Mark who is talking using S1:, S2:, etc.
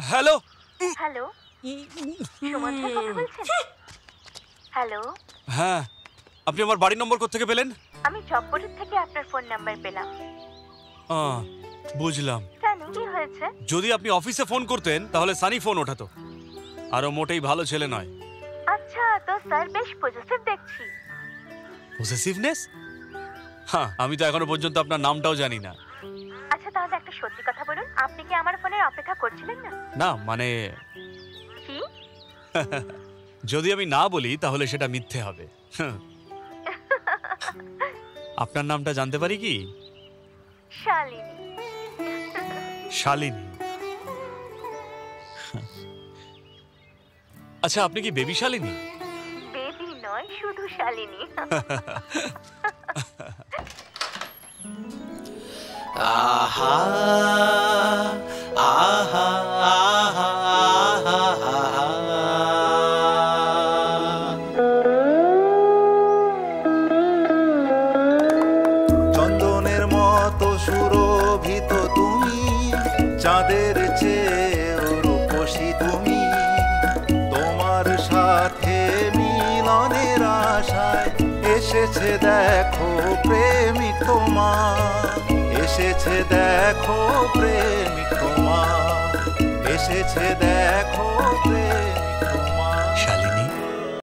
S1: Hello
S2: hello, Suman sir কথা বলছেন? Hello,
S1: হ্যাঁ, আপনি আমার বাড়ির নম্বর কোত্থেকে পেলেন?
S2: আমি জববোর্ডের থেকে আপনার ফোন নাম্বার পেলাম।
S1: বুঝলাম।
S2: কেন, কি হয়েছে?
S1: যদি আপনি অফিসে ফোন করতেন তাহলে সানি ফোন ওঠাতো। আরও মোটেই ভালো ছেলে নয়।
S2: আচ্ছা, তো স্যার বেশ পজিটিভ দেখছি।
S1: পসেসিভনেস? হ্যাঁ, আমি তো এখনো পর্যন্ত আপনার নামটাও জানি না।
S2: আচ্ছা, তাহলে একটা সত্যি কথা বলুন, আপনি কি আমার ফোনের অপেক্ষা করছিলেন না?
S1: না মানে
S2: কি?
S1: যদি আমি না বলি তাহলে সেটা মিথ্যে হবে। আপনার নামটা জানতে পারি কি?
S2: শালিনী।
S1: শালিনী। আচ্ছা, আপনি কি বেবি শালিনী?
S2: বেবি নয়, শুধু শালিনী।
S3: আহা আহা আহা আহা। চন্দনের মতো সুরভিত তুমি, চাঁদের চেয়েও রূপসী তুমি। তোমার সাথে মিলনের আশায় এসেছে দেখো প্রেমিক তোমার, এসেছে দেখো প্রেমিক তোমার, এসেছে দেখো